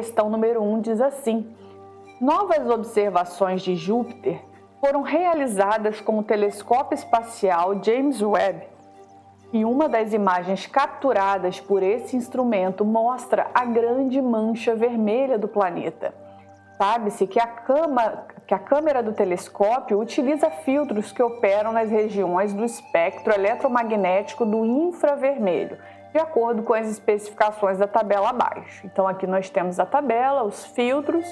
Questão número 1 diz assim: novas observações de Júpiter foram realizadas com o telescópio espacial James Webb e uma das imagens capturadas por esse instrumento mostra a grande mancha vermelha do planeta. Sabe-se que a câmera do telescópio utiliza filtros que operam nas regiões do espectro eletromagnético do infravermelho, de acordo com as especificações da tabela abaixo. Então aqui nós temos a tabela, os filtros,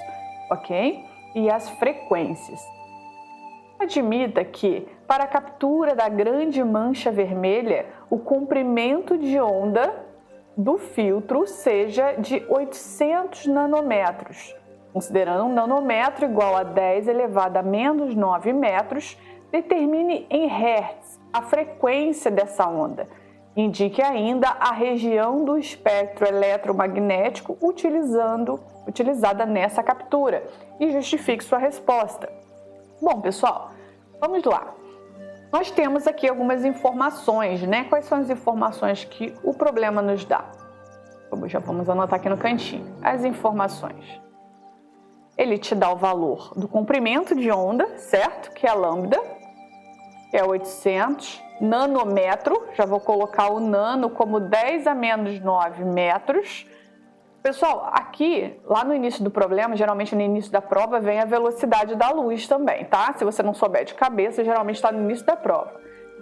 ok? E as frequências. Admita que, para a captura da grande mancha vermelha, o comprimento de onda do filtro seja de 800 nanômetros. Considerando um nanômetro igual a 10 elevado a menos 9 metros, determine em hertz a frequência dessa onda. Indique ainda a região do espectro eletromagnético utilizada nessa captura e justifique sua resposta. Bom, pessoal, vamos lá. Nós temos aqui algumas informações, né? Quais são as informações que o problema nos dá? Já vamos anotar aqui no cantinho. As informações. Ele te dá o valor do comprimento de onda, certo? Que é a lambda, que é 800 nanômetro. Já vou colocar o nano como 10 a menos 9 metros. Pessoal, aqui, lá no início do problema, geralmente no início da prova, vem a velocidade da luz também, tá? Se você não souber de cabeça, geralmente está no início da prova.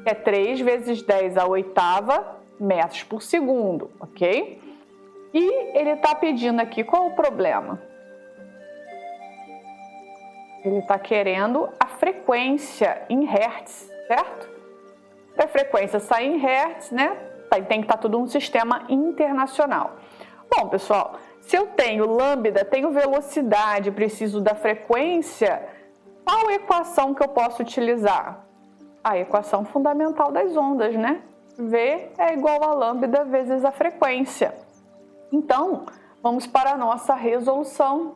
É 3 vezes 10 a oitava metros por segundo, ok? E ele está pedindo aqui, qual o problema? Ele está querendo a frequência em hertz, certo? Para a frequência sair em hertz, né? Tem que estar tudo um sistema internacional. Bom, pessoal, se eu tenho lambda, tenho velocidade, preciso da frequência, qual equação que eu posso utilizar? A equação fundamental das ondas, né? V é igual a lambda vezes a frequência. Então, vamos para a nossa resolução.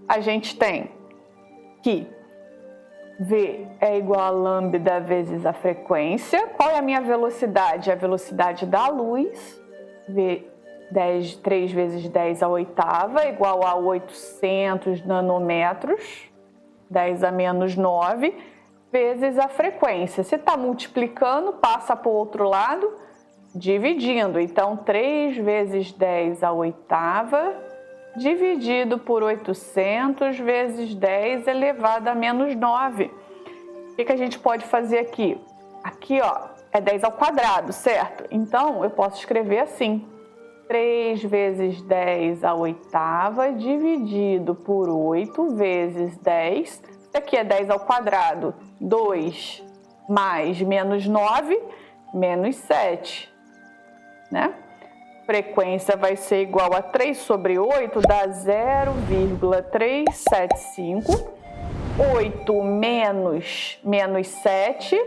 A gente tem que V é igual a lambda vezes a frequência. Qual é a minha velocidade? A velocidade da luz. V 3 vezes 10 a oitava, igual a 800 nanômetros, 10 a menos 9, vezes a frequência. Se está multiplicando, passa para o outro lado, dividindo. Então, 3 vezes 10 a oitava, dividido por 800 vezes 10 elevado a menos 9. O que a gente pode fazer aqui? Aqui, ó, é 10 ao quadrado, certo? Então, eu posso escrever assim: 3 vezes 10 à oitava dividido por 8 vezes 10. Isso aqui é 10 ao quadrado. 2 mais menos 9, menos 7, né? Frequência vai ser igual a 3 sobre 8, dá 0,375. 8 menos 7,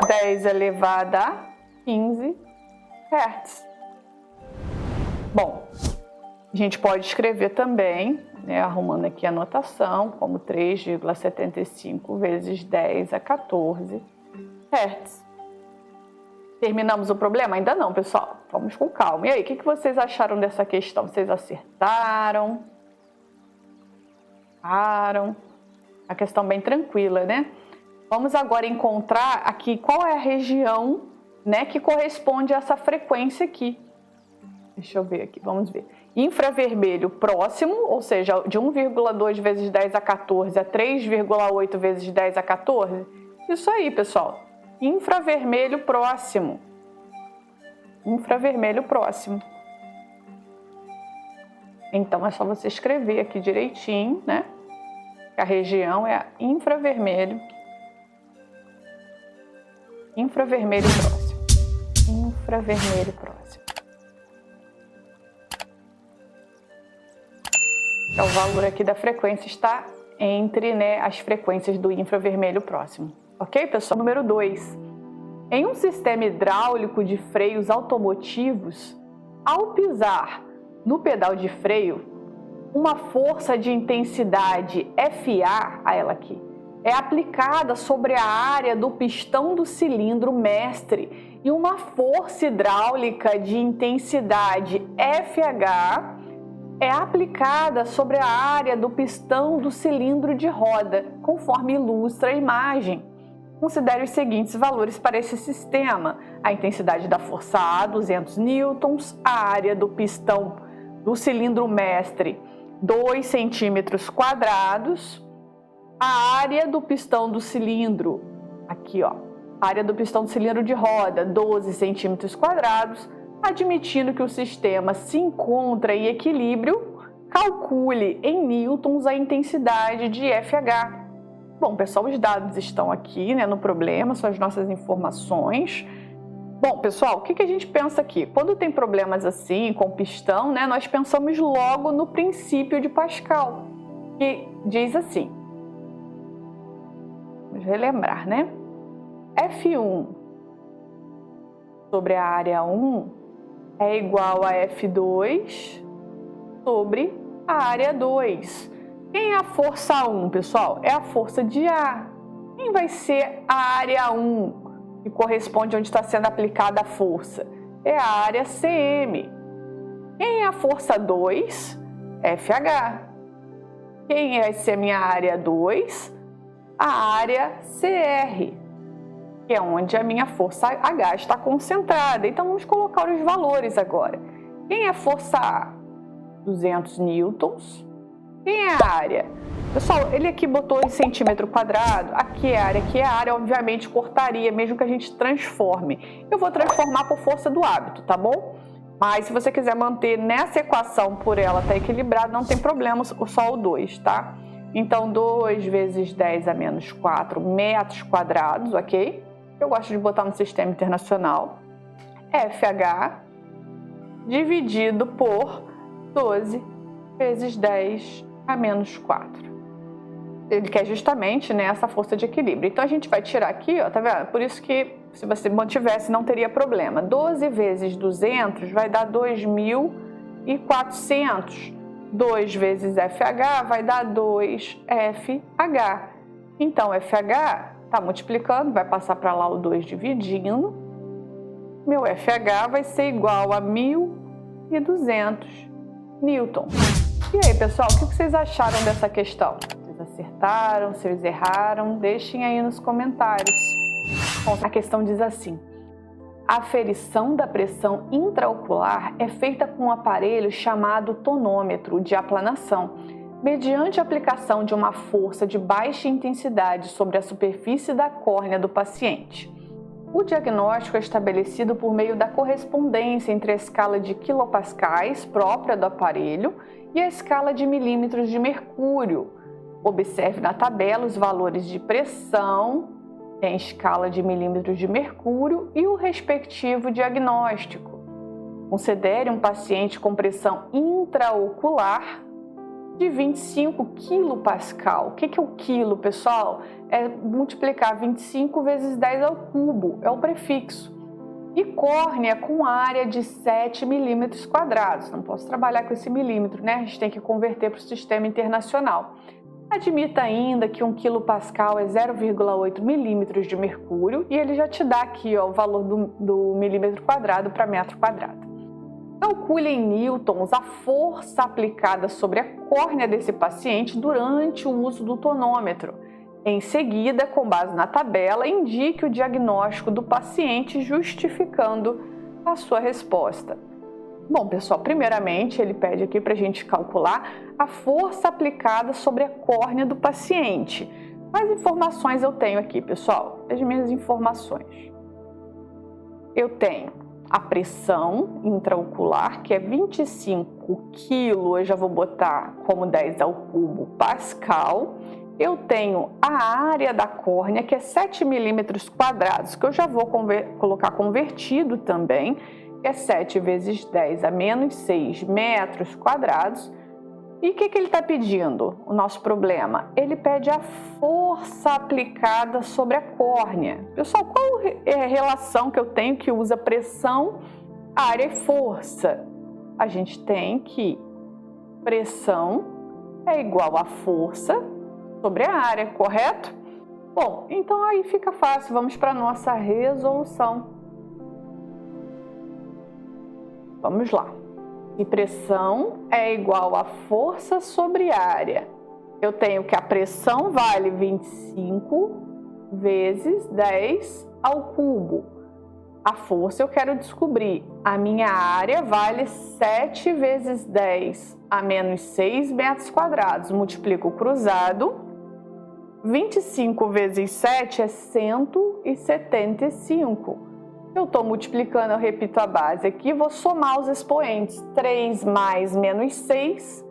10 elevado a 15 Hz. Bom, a gente pode escrever também, né, arrumando aqui a notação, como 3,75 vezes 10 a 14 Hz. Terminamos o problema? Ainda não, pessoal. Vamos com calma. E aí, o que vocês acharam dessa questão? Vocês acertaram? Erraram? A questão bem tranquila, né? Vamos agora encontrar aqui qual é a região, né, que corresponde a essa frequência aqui. Deixa eu ver aqui, vamos ver. Infravermelho próximo, ou seja, de 1,2 vezes 10 a 14 a 3,8 vezes 10 a 14. Isso aí, pessoal. Infravermelho próximo. Infravermelho próximo. Então, é só você escrever aqui direitinho, né? A região é infravermelho. Infravermelho próximo. Infravermelho próximo. Então, o valor aqui da frequência está entre, né, as frequências do infravermelho próximo. Ok, pessoal? Número 2. Em um sistema hidráulico de freios automotivos, ao pisar no pedal de freio, uma força de intensidade FA, a ela aqui, é aplicada sobre a área do pistão do cilindro mestre e uma força hidráulica de intensidade FH é aplicada sobre a área do pistão do cilindro de roda, conforme ilustra a imagem. Considere os seguintes valores para esse sistema: a intensidade da força A, 200 newtons, a área do pistão do cilindro mestre, 2 centímetros quadrados, a área do pistão do cilindro, aqui ó, área do pistão do cilindro de roda, 12 centímetros quadrados. Admitindo que o sistema se encontra em equilíbrio, calcule em newtons a intensidade de FH. Bom, pessoal, os dados estão aqui, né, no problema, são as nossas informações. Bom, pessoal, o que a gente pensa aqui? Quando tem problemas assim, com pistão, né, nós pensamos logo no princípio de Pascal, que diz assim, vamos relembrar, né? F1 sobre a área 1 é igual a F2 sobre a área 2. Quem é a força 1, pessoal? É a força de A. Quem vai ser a área 1, que corresponde onde está sendo aplicada a força? É a área CM. Quem é a força 2? FH. Quem vai ser a minha área 2? A área CR, que é onde a minha força H está concentrada. Então, vamos colocar os valores agora. Quem é a força A? 200 newtons. Quem é a área? Pessoal, ele aqui botou em centímetro quadrado. Aqui é a área. Aqui é a área, obviamente, cortaria, mesmo que a gente transforme. Eu vou transformar por força do hábito, tá bom? Mas se você quiser manter nessa equação por ela estar equilibrada, não tem problema, só o 2, tá? Então, 2 vezes 10 a menos 4 metros quadrados, ok? Eu gosto de botar no sistema internacional, FH dividido por 12 vezes 10 a menos 4. Ele quer justamente, né, essa força de equilíbrio. Então, a gente vai tirar aqui, ó, tá vendo? Por isso que, se você mantivesse, não teria problema. 12 vezes 200 vai dar 2.400. 2 vezes FH vai dar 2FH. Então, FH está multiplicando, vai passar para lá o 2 dividindo. Meu FH vai ser igual a 1.200 newtons. E aí, pessoal, o que vocês acharam dessa questão? Vocês acertaram? Vocês erraram? Deixem aí nos comentários. Bom, a questão diz assim: a aferição da pressão intraocular é feita com um aparelho chamado tonômetro de aplanação, mediante a aplicação de uma força de baixa intensidade sobre a superfície da córnea do paciente. O diagnóstico é estabelecido por meio da correspondência entre a escala de quilopascais própria do aparelho e a escala de milímetros de mercúrio. Observe na tabela os valores de pressão em escala de milímetros de mercúrio e o respectivo diagnóstico. Considere um paciente com pressão intraocular de 25 kPa. O que é o quilo, pessoal? É multiplicar 25 vezes 10 ao cubo, é o prefixo. E córnea com área de 7 milímetros quadrados. Não posso trabalhar com esse milímetro, né? A gente tem que converter para o sistema internacional. Admita ainda que 1 kPa é 0,8 milímetros de mercúrio e ele já te dá aqui, ó, o valor do milímetro quadrado para metro quadrado. Calcule em newtons a força aplicada sobre a córnea desse paciente durante o uso do tonômetro. Em seguida, com base na tabela, indique o diagnóstico do paciente justificando a sua resposta. Bom, pessoal, primeiramente ele pede aqui para a gente calcular a força aplicada sobre a córnea do paciente. Quais informações eu tenho aqui, pessoal? As minhas informações. Eu tenho a pressão intraocular, que é 25 kg, eu já vou botar como 10 ao cubo pascal. Eu tenho a área da córnea, que é 7 milímetros quadrados, que eu já vou colocar convertido também, que é 7 vezes 10 a menos 6 metros quadrados. E o que ele está pedindo? O nosso problema? Ele pede a força aplicada sobre a córnea. Pessoal, qual é a relação que eu tenho que usa pressão, área e força? A gente tem que pressão é igual a força sobre a área, correto? Bom, então aí fica fácil. Vamos para a nossa resolução. Vamos lá. E pressão é igual a força sobre área. Eu tenho que a pressão vale 25 vezes 10 ao cubo. A força eu quero descobrir. A minha área vale 7 vezes 10 a menos 6 metros quadrados. Multiplico o cruzado. 25 vezes 7 é 175. Eu estou multiplicando, eu repito a base aqui, vou somar os expoentes. 3 mais menos 6,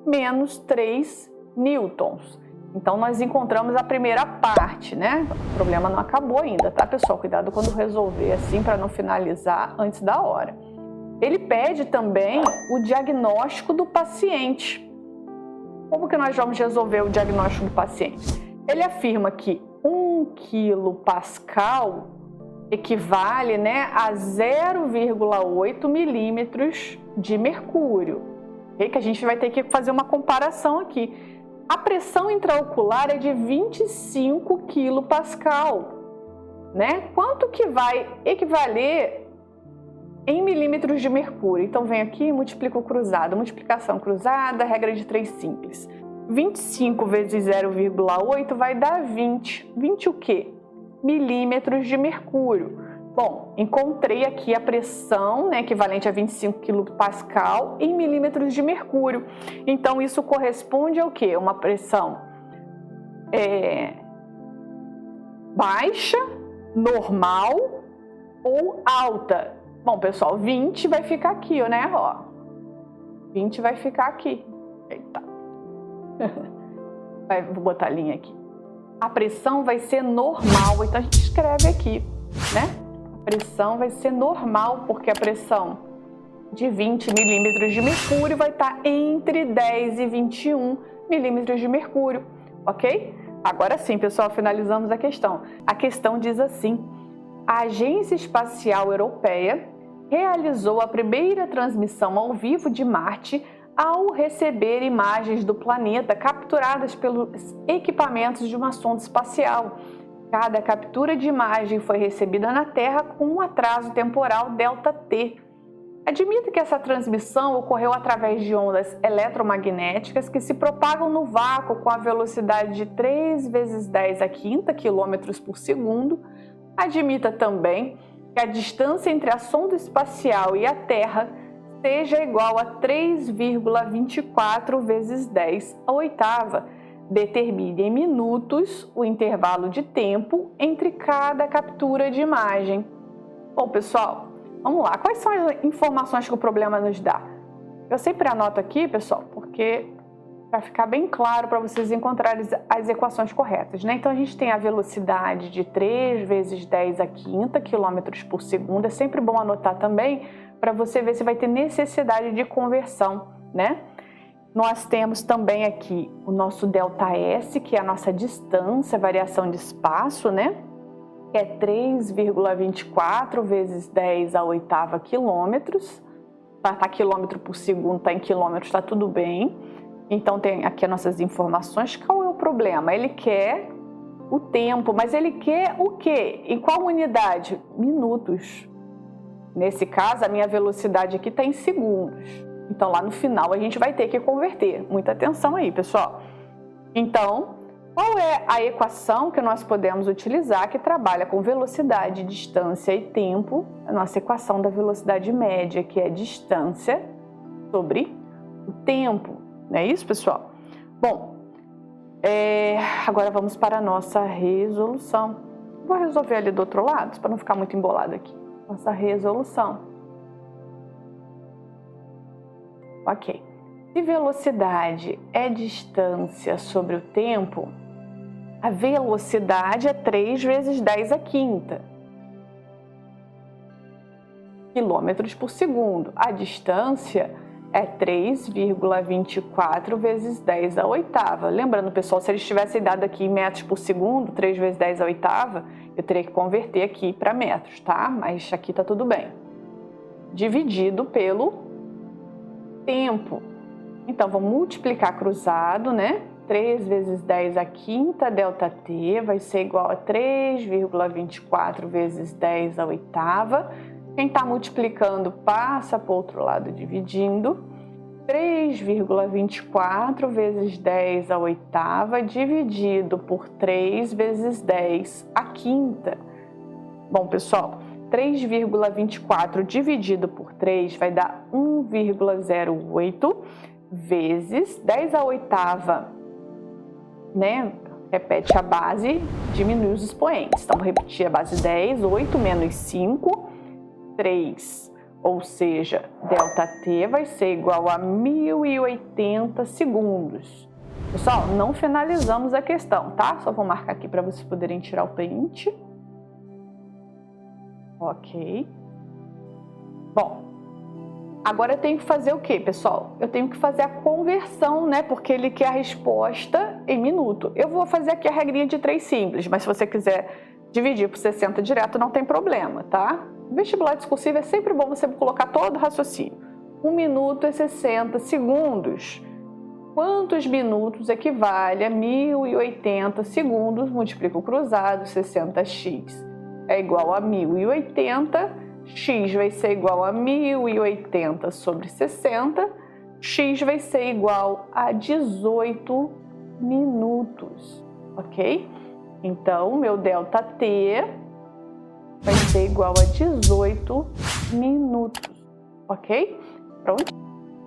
menos 3 newtons. Então, nós encontramos a primeira parte, né? O problema não acabou ainda, tá, pessoal? Cuidado quando resolver assim, para não finalizar antes da hora. Ele pede também o diagnóstico do paciente. Como que nós vamos resolver o diagnóstico do paciente? Ele afirma que 1 kPa equivale, né, a 0,8 milímetros de mercúrio. Okay? Que a gente vai ter que fazer uma comparação aqui. A pressão intraocular é de 25 kPa, né? Quanto que vai equivaler em milímetros de mercúrio? Então, vem aqui e multiplica o cruzado. Multiplicação cruzada, regra de 3 simples. 25 vezes 0,8 vai dar 20. 20 o quê? Milímetros de mercúrio. Bom, encontrei aqui a pressão, né, equivalente a 25 kPa em milímetros de mercúrio. Então, isso corresponde ao quê? Uma pressão baixa, normal ou alta. Bom, pessoal, 20 vai ficar aqui, né? Ó, 20 vai ficar aqui. Eita. Vou botar a linha aqui. A pressão vai ser normal, então a gente escreve aqui, né? A pressão vai ser normal, porque a pressão de 20 milímetros de mercúrio vai estar entre 10 e 21 milímetros de mercúrio, ok? Agora sim, pessoal, finalizamos a questão. A questão diz assim: a Agência Espacial Europeia realizou a primeira transmissão ao vivo de Marte ao receber imagens do planeta capturadas pelos equipamentos de uma sonda espacial. Cada captura de imagem foi recebida na Terra com um atraso temporal ΔT. Admita que essa transmissão ocorreu através de ondas eletromagnéticas que se propagam no vácuo com a velocidade de 3 vezes 10 a quinta km por segundo. Admita também que a distância entre a sonda espacial e a Terra seja igual a 3,24 vezes 10 a oitava. Determine em minutos o intervalo de tempo entre cada captura de imagem. Bom, pessoal, vamos lá. Quais são as informações que o problema nos dá? Eu sempre anoto aqui, pessoal, porque para ficar bem claro para vocês encontrarem as equações corretas, né? Então, a gente tem a velocidade de 3 vezes 10 a quinta km por segundo. É sempre bom anotar também para você ver se vai ter necessidade de conversão, né? Nós temos também aqui o nosso ΔS, que é a nossa distância, variação de espaço, né? Que é 3,24 vezes 10 a oitava quilômetros. Tá quilômetro por segundo, tá em quilômetros, tá tudo bem. Então, tem aqui as nossas informações. Qual é o problema? Ele quer o tempo, mas ele quer o quê? Em qual unidade? Minutos. Nesse caso, a minha velocidade aqui está em segundos. Então, lá no final, a gente vai ter que converter. Muita atenção aí, pessoal. Então, qual é a equação que nós podemos utilizar que trabalha com velocidade, distância e tempo? A nossa equação da velocidade média, que é distância sobre o tempo. Não é isso, pessoal? Bom, agora vamos para a nossa resolução. Vou resolver ali do outro lado, para não ficar muito embolado aqui. Nossa resolução. Ok. Se velocidade é distância sobre o tempo, a velocidade é 3 vezes 10 a quinta quilômetros por segundo. A distância é 3,24 vezes 10 a oitava. Lembrando, pessoal, se eles tivessem dado aqui em metros por segundo, 3 vezes 10 a oitava, eu teria que converter aqui para metros, tá? Mas aqui tá tudo bem. Dividido pelo tempo. Então, vou multiplicar cruzado, né? 3 vezes 10 a quinta ΔT vai ser igual a 3,24 vezes 10 a oitava Quem está multiplicando passa para o outro lado dividindo. 3,24 vezes 10 à oitava dividido por 3 vezes 10 à quinta. Bom, pessoal, 3,24 dividido por 3 vai dar 1,08 vezes 10 à oitava, né? Repete a base, diminui os expoentes. Então, vou repetir a base 10, 8 menos 5, 3. Ou seja, ΔT vai ser igual a 1080 segundos. Pessoal, não finalizamos a questão, tá? Só vou marcar aqui para vocês poderem tirar o print. Ok. Bom, agora eu tenho que fazer o quê, pessoal? Eu tenho que fazer a conversão, né? Porque ele quer a resposta em minuto. Eu vou fazer aqui a regrinha de 3 simples, mas se você quiser dividir por 60 direto, não tem problema, tá? Vestibular discursivo é sempre bom você colocar todo o raciocínio. 1 minuto é 60 segundos. Quantos minutos equivale a 1080 segundos? Multiplica o cruzado, 60x é igual a 1080, x vai ser igual a 1080 sobre 60, x vai ser igual a 18 minutos, ok? Então, meu ΔT vai ser igual a 18 minutos, ok? Pronto?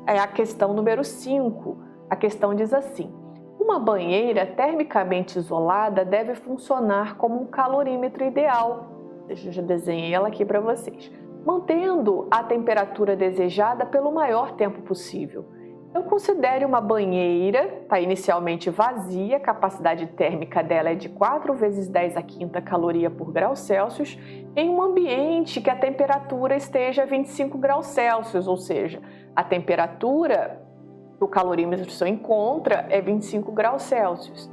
É a questão número 5. A questão diz assim: uma banheira termicamente isolada deve funcionar como um calorímetro ideal. Eu já desenhei ela aqui para vocês. Mantendo a temperatura desejada pelo maior tempo possível. Então, considere uma banheira, está inicialmente vazia, a capacidade térmica dela é de 4 vezes 10 à quinta caloria por grau Celsius, em um ambiente que a temperatura esteja a 25 graus Celsius, ou seja, a temperatura que o calorímetro se encontra é 25 graus Celsius.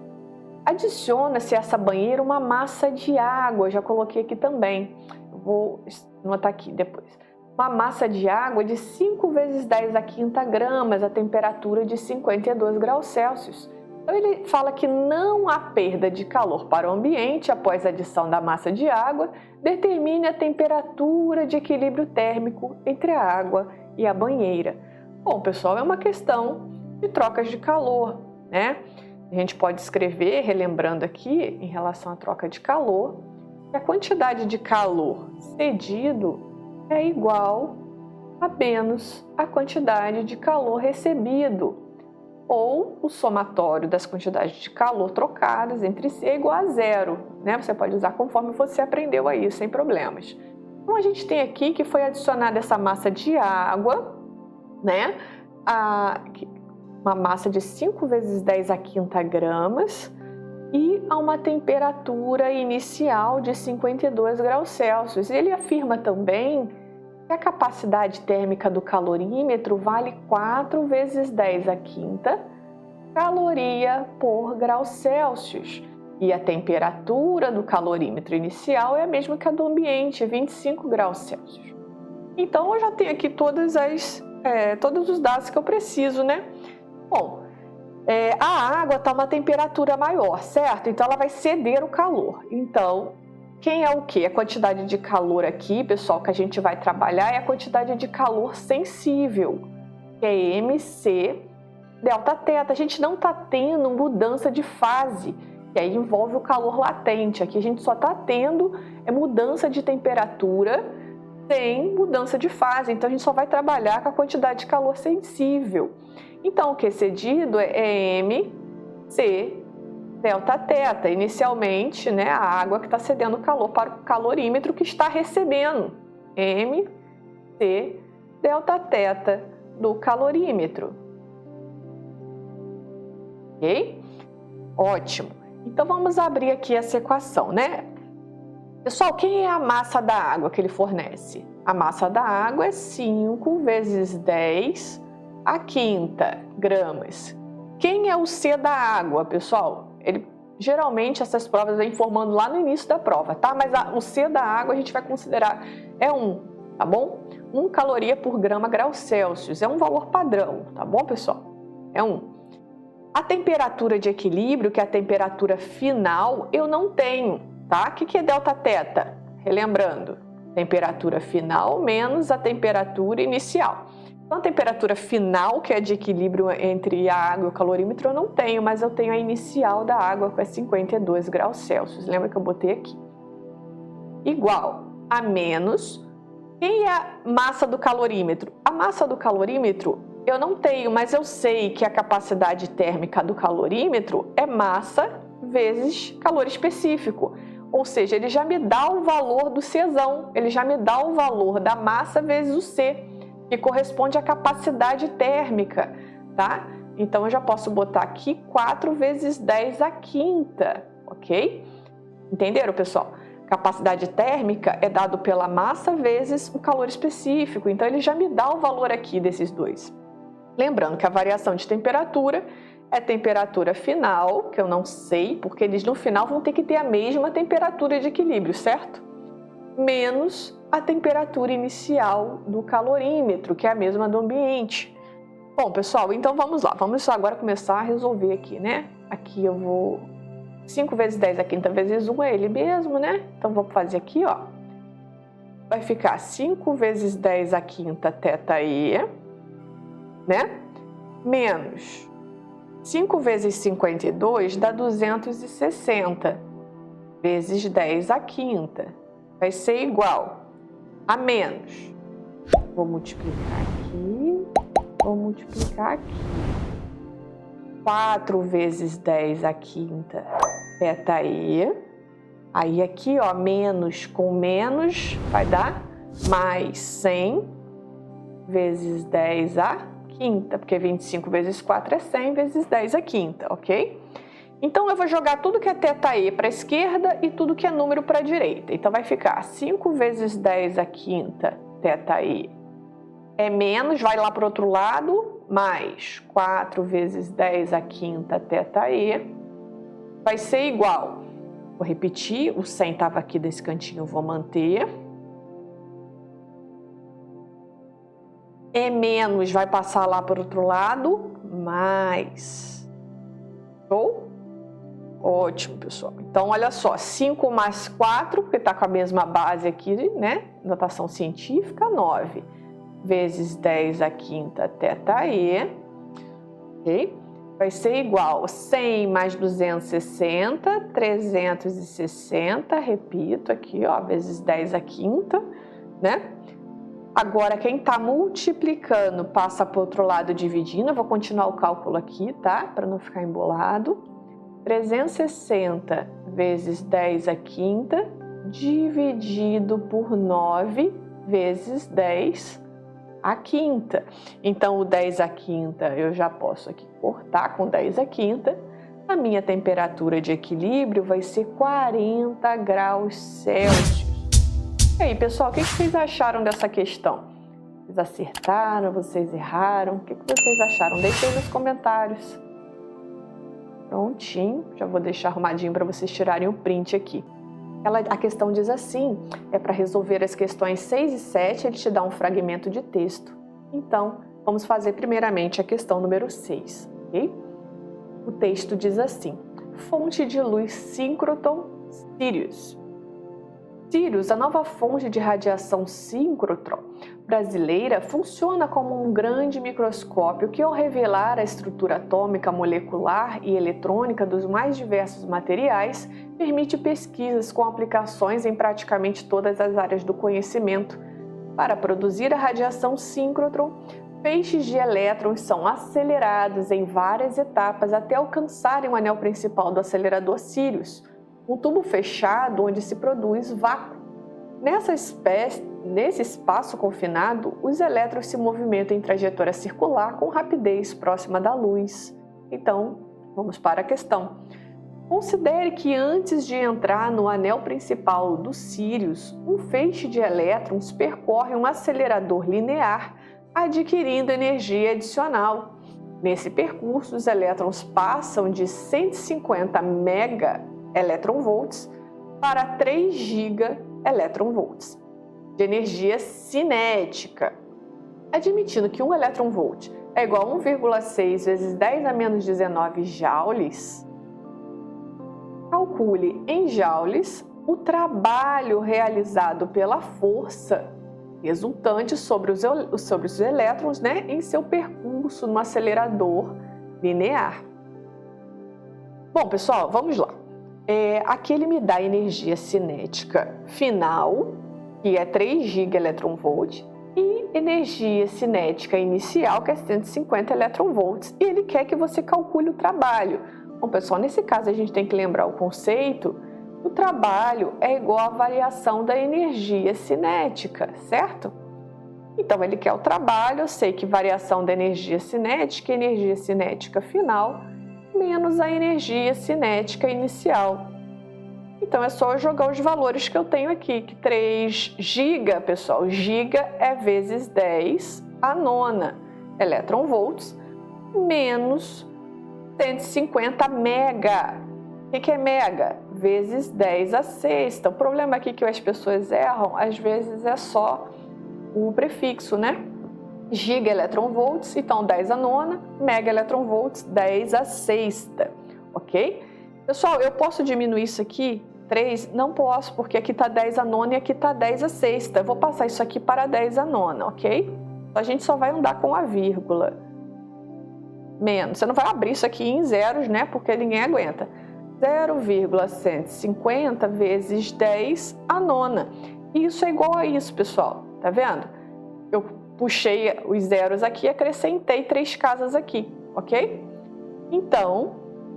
Adiciona-se a essa banheira uma massa de água, eu já coloquei aqui também, eu vou anotar aqui depois. Uma massa de água de 5 vezes 10 à quinta gramas, a temperatura de 52 graus Celsius. Então ele fala que não há perda de calor para o ambiente após a adição da massa de água, determine a temperatura de equilíbrio térmico entre a água e a banheira. Bom, pessoal, é uma questão de trocas de calor, né? A gente pode escrever, relembrando aqui, em relação à troca de calor, que a quantidade de calor cedido é igual a menos a quantidade de calor recebido, ou o somatório das quantidades de calor trocadas entre si é igual a zero, né? Você pode usar conforme você aprendeu aí, sem problemas. Então, a gente tem aqui que foi adicionada essa massa de água, né? Uma massa de 5 vezes 10 à quinta gramas e a uma temperatura inicial de 52 graus Celsius. Ele afirma também que a capacidade térmica do calorímetro vale 4 vezes 10 à quinta caloria por grau Celsius. E a temperatura do calorímetro inicial é a mesma que a do ambiente, 25 graus Celsius. Então, eu já tenho aqui todos os dados que eu preciso, né? Bom, a água está a uma temperatura maior, certo? Então, ela vai ceder o calor. Então, quem é o quê? A quantidade de calor aqui, pessoal, que a gente vai trabalhar é a quantidade de calor sensível, que é MC ΔT. A gente não está tendo mudança de fase, que aí envolve o calor latente. Aqui a gente só está tendo mudança de temperatura sem mudança de fase. Então, a gente só vai trabalhar com a quantidade de calor sensível. Então, o que é cedido é MC ΔT. Inicialmente, né, a água que está cedendo calor para o calorímetro que está recebendo. MC ΔT do calorímetro. Ok? Ótimo. Então, vamos abrir aqui essa equação, né? Pessoal, quem é a massa da água que ele fornece? A massa da água é 5 vezes 10 à quinta gramas. Quem é o C da água, pessoal? Geralmente, essas provas vêm informando lá no início da prova, tá? Mas o C da água a gente vai considerar 1, tá bom? 1 caloria por grama grau Celsius. É um valor padrão, tá bom, pessoal? É 1. A temperatura de equilíbrio, que é a temperatura final, eu não tenho, tá? O que é ΔT? Relembrando, Temperatura final menos a temperatura inicial. Então, a temperatura final, que é de equilíbrio entre a água e o calorímetro, eu não tenho, mas eu tenho a inicial da água, que é 52 graus Celsius. Lembra que eu botei aqui? Igual a menos. Quem é a massa do calorímetro? A massa do calorímetro eu não tenho, mas eu sei que a capacidade térmica do calorímetro é massa vezes calor específico. Ou seja, ele já me dá o valor do Czão, ele já me dá o valor da massa vezes o C, que corresponde à capacidade térmica, tá? Então, eu já posso botar aqui 4 vezes 10 à quinta, ok? Entenderam, pessoal? Capacidade térmica é dado pela massa vezes o calor específico, então ele já me dá o valor aqui desses dois. Lembrando que a variação de temperatura é temperatura final, que eu não sei, porque eles no final vão ter que ter a mesma temperatura de equilíbrio, certo? Menos a temperatura inicial do calorímetro, que é a mesma do ambiente. Bom, pessoal, então vamos lá. Vamos agora começar a resolver aqui, né? Aqui eu vou... 5 vezes 10 à quinta vezes 1 é ele mesmo, né? Então, vou fazer aqui, ó. Vai ficar 5 vezes 10 à quinta θe, né? Menos 5 vezes 52 dá 260 vezes 10 à quinta. Vai ser igual a menos. Vou multiplicar aqui, vou multiplicar aqui. 4 vezes 10 à quinta θe. Aí aqui, ó, menos com menos vai dar mais 100 vezes 10 à quinta, porque 25 vezes 4 é 100 vezes 10 à quinta, ok? Então, eu vou jogar tudo que é θe para a esquerda e tudo que é número para a direita. Então, vai ficar 5 vezes 10 à quinta θe é menos, vai lá para o outro lado, mais 4 vezes 10 à quinta θe vai ser igual. Vou repetir, o 100 estava aqui desse cantinho, eu vou manter. É menos, vai passar lá para o outro lado, mais. Show? Ótimo, pessoal. Então, olha só, 5 mais 4, porque está com a mesma base aqui, né? Notação científica, 9. Vezes 10 à quinta θe, ok? Vai ser igual a 100 mais 260, 360, repito aqui, ó, vezes 10 à quinta, né? Agora, quem está multiplicando passa para o outro lado dividindo. Eu vou continuar o cálculo aqui, tá? Para não ficar embolado. 360 vezes 10 à quinta dividido por 9 vezes 10 à quinta. Então, o 10 à quinta eu já posso aqui cortar com 10 à quinta. A minha temperatura de equilíbrio vai ser 40 graus Celsius. E aí, pessoal, o que vocês acharam dessa questão? Vocês acertaram? Vocês erraram? O que vocês acharam? Deixem aí nos comentários. Prontinho, já vou deixar arrumadinho para vocês tirarem o print aqui. A questão diz assim, é para resolver as questões 6 e 7, ele te dá um fragmento de texto. Então, vamos fazer primeiramente a questão número 6, ok? O texto diz assim, fonte de luz síncrotron Sirius. Sirius, a nova fonte de radiação síncrotron brasileira, funciona como um grande microscópio que, ao revelar a estrutura atômica, molecular e eletrônica dos mais diversos materiais, permite pesquisas com aplicações em praticamente todas as áreas do conhecimento. Para produzir a radiação síncrotron, feixes de elétrons são acelerados em várias etapas até alcançarem o anel principal do acelerador Sirius, um tubo fechado onde se produz vácuo. Nesse espaço confinado, os elétrons se movimentam em trajetória circular com rapidez próxima da luz. Então, vamos para a questão. Considere que antes de entrar no anel principal do Sirius, um feixe de elétrons percorre um acelerador linear, adquirindo energia adicional. Nesse percurso, os elétrons passam de 150 megaelectronvolts para 3 gigaelectronvolts de energia cinética. Admitindo que 1 electronvolt é igual a 1,6 vezes 10 a menos 19 joules, calcule em joules o trabalho realizado pela força resultante sobre os elétrons, né, em seu percurso no acelerador linear. Bom, pessoal, vamos lá. Aqui ele me dá a energia cinética final, que é 3 gigaelectronvolts, e energia cinética inicial, que é 150 eletronvolts, e ele quer que você calcule o trabalho. Bom, pessoal, nesse caso a gente tem que lembrar o conceito: o trabalho é igual à variação da energia cinética, certo? Então, ele quer o trabalho, eu sei que variação da energia cinética final, menos a energia cinética inicial. Então, é só eu jogar os valores que eu tenho aqui, que 3 giga, pessoal, giga é vezes 10 a nona eletronvolts, menos 150 mega. O que é mega? Vezes 10 a sexta. O problema aqui que as pessoas erram, às vezes é só o prefixo, né? Giga eletronvolts, então 10 a nona, mega eletronvolts, 10 a sexta, ok? Pessoal, eu posso diminuir isso aqui? 3? Não posso, porque aqui está 10 a nona e aqui está 10 a sexta. Eu vou passar isso aqui para 10 a nona, ok? A gente só vai andar com a vírgula. Menos. Você não vai abrir isso aqui em zeros, né? Porque ninguém aguenta. 0,150 vezes 10 a nona. Isso é igual a isso, pessoal. Tá vendo? Eu puxei os zeros aqui e acrescentei 3 casas aqui, ok? Então,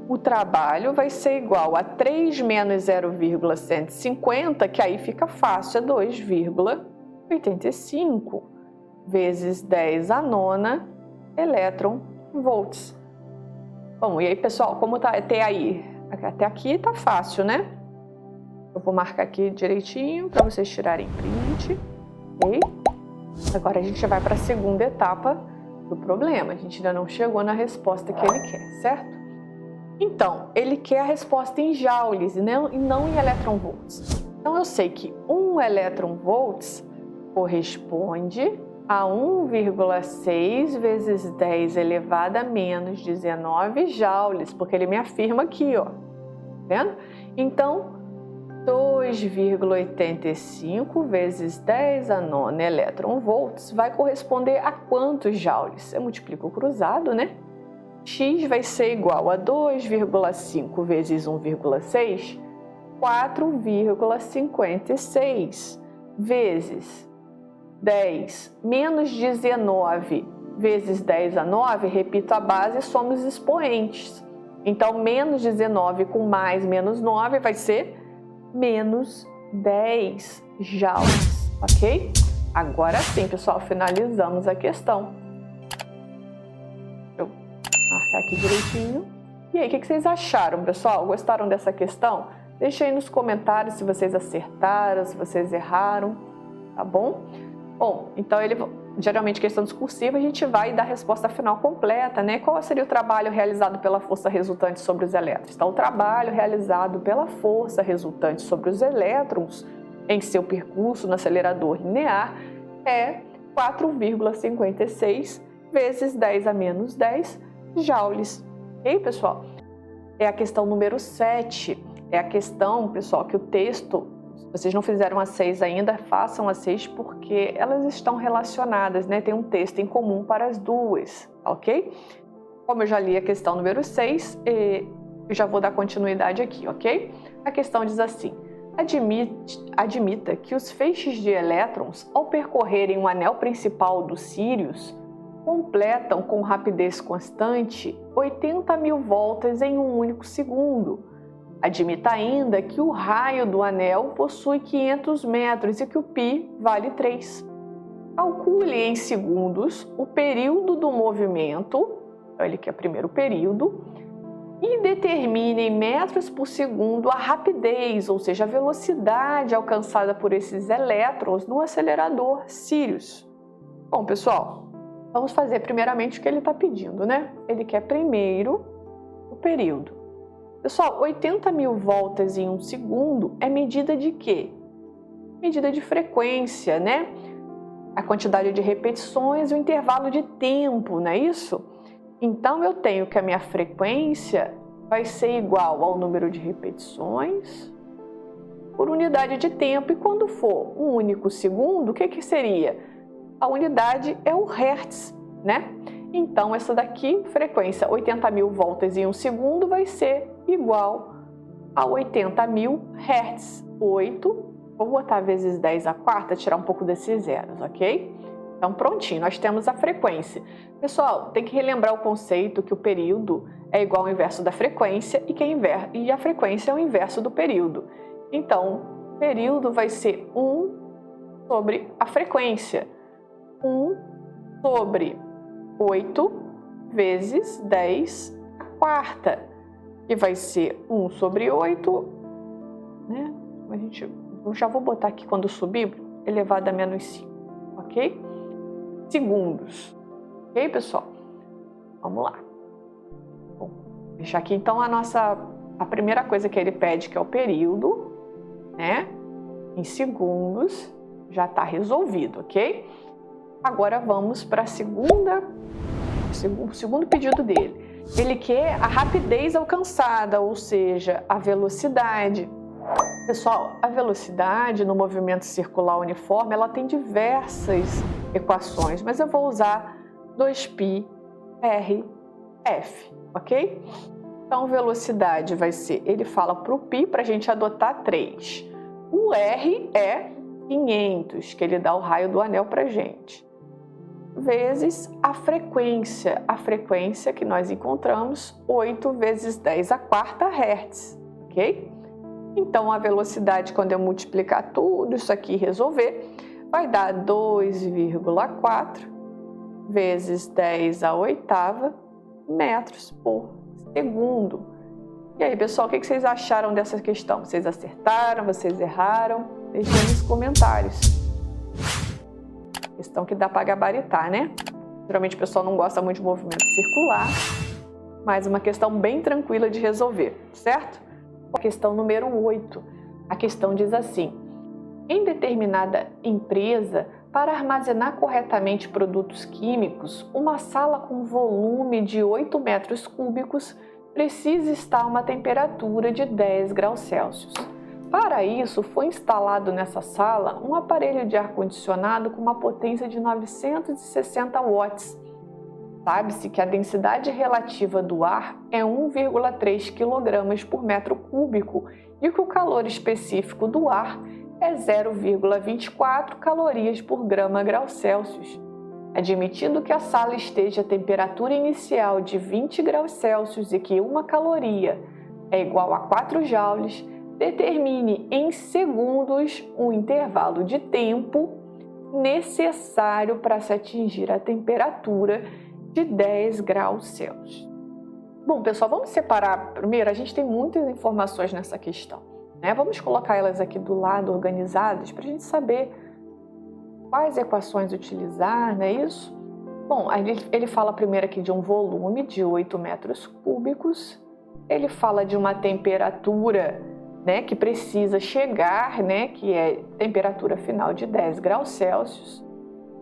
o trabalho vai ser igual a 3 menos 0,150, que aí fica fácil, é 2,85 vezes 10 a nona eletronvolts. Bom, e aí, pessoal, como tá até aí? Até aqui tá fácil, né? Eu vou marcar aqui direitinho para vocês tirarem print. Ok? Agora a gente vai para a segunda etapa do problema. A gente ainda não chegou na resposta que ele quer, certo? Então, ele quer a resposta em joules e não em eletronvolts. Então, eu sei que 1 eletronvolts corresponde a 1,6 vezes 10 elevado a menos 19 joules, porque ele me afirma aqui, ó. Tá vendo? Então, 2,85 vezes 10 a nona eletronvolts vai corresponder a quantos joules? Eu multiplico o cruzado, né? X vai ser igual a 2,5 vezes 1,6, 4,56 vezes 10 menos 19 vezes 10 a 9, repito a base, somos expoentes. Então, menos 19 com mais menos 9 vai ser menos 10 joules, ok? Agora sim, pessoal, finalizamos a questão. Deixa eu marcar aqui direitinho. E aí, o que vocês acharam, pessoal? Gostaram dessa questão? Deixa aí nos comentários se vocês acertaram, se vocês erraram, tá bom? Bom, então geralmente questão discursiva a gente vai dar a resposta final completa, né? Qual seria o trabalho realizado pela força resultante sobre os elétrons? Então, o trabalho realizado pela força resultante sobre os elétrons em seu percurso no acelerador linear é 4,56 vezes 10 a menos 10 joules. Ok, pessoal? É a questão número 7. É a questão, pessoal, que o texto, se vocês não fizeram a 6 ainda, façam a 6 porque elas estão relacionadas, né? Tem um texto em comum para as duas, ok? Como eu já li a questão número 6, eu já vou dar continuidade aqui, ok? A questão diz assim: admita que os feixes de elétrons, ao percorrerem o anel principal do Sírius, completam com rapidez constante 80.000 voltas em um único segundo. Admita ainda que o raio do anel possui 500 metros e que o π vale 3. Calcule em segundos o período do movimento, ele quer primeiro o período, e determine em metros por segundo a rapidez, ou seja, a velocidade alcançada por esses elétrons no acelerador Sírius. Bom, pessoal, vamos fazer primeiramente o que ele está pedindo, né? Ele quer primeiro o período. Pessoal, 80.000 voltas em um segundo é medida de quê? Medida de frequência, né? A quantidade de repetições e o intervalo de tempo, não é isso? Então, eu tenho que a minha frequência vai ser igual ao número de repetições por unidade de tempo. E quando for um único segundo, o que seria? A unidade é o hertz, né? Então, essa daqui, frequência 80.000 voltas em um segundo, vai ser igual a 80.000 hertz. 8, vou botar vezes 10 à quarta, tirar um pouco desses zeros, ok? Então, prontinho, nós temos a frequência. Pessoal, tem que relembrar o conceito que o período é igual ao inverso da frequência e a frequência é o inverso do período. Então, o período vai ser 1 sobre a frequência. 1 sobre 8 vezes 10 à quarta, que vai ser 1 sobre 8, né? Eu já vou botar aqui quando subir, elevado a menos 5, ok? Segundos, ok, pessoal? Vamos lá. Bom, deixar aqui então a primeira coisa que ele pede, que é o período, né? Em segundos, já está resolvido, ok? Agora vamos para o segundo pedido dele. Ele quer a rapidez alcançada, ou seja, a velocidade. Pessoal, a velocidade no movimento circular uniforme, ela tem diversas equações, mas eu vou usar 2π rf, ok? Então, velocidade vai ser, ele fala para o π para a gente adotar 3. O r é 500, que ele dá o raio do anel para a gente, vezes a frequência que nós encontramos, 8 vezes 10 à quarta hertz, ok? Então, a velocidade, quando eu multiplicar tudo isso aqui e resolver, vai dar 2,4 vezes 10 à oitava metros por segundo. E aí, pessoal, o que vocês acharam dessa questão? Vocês acertaram? Vocês erraram? Deixem nos comentários. Questão que dá para gabaritar, né? Geralmente o pessoal não gosta muito de movimento circular, mas uma questão bem tranquila de resolver, certo? A questão número 8. A questão diz assim: em determinada empresa, para armazenar corretamente produtos químicos, uma sala com volume de 8 metros cúbicos precisa estar a uma temperatura de 10 graus Celsius. Para isso, foi instalado nessa sala um aparelho de ar-condicionado com uma potência de 960 watts. Sabe-se que a densidade relativa do ar é 1,3 kg por metro cúbico e que o calor específico do ar é 0,24 calorias por grama grau Celsius. Admitindo que a sala esteja a temperatura inicial de 20 graus Celsius e que uma caloria é igual a 4 joules, determine em segundos o intervalo de tempo necessário para se atingir a temperatura de 10 graus Celsius. Bom, pessoal, vamos separar primeiro. A gente tem muitas informações nessa questão, né? Vamos colocar elas aqui do lado, organizadas, para a gente saber quais equações utilizar, não é isso? Bom, ele fala primeiro aqui de um volume de 8 metros cúbicos. Ele fala de uma temperatura, né, que precisa chegar, né, que é temperatura final de 10 graus Celsius.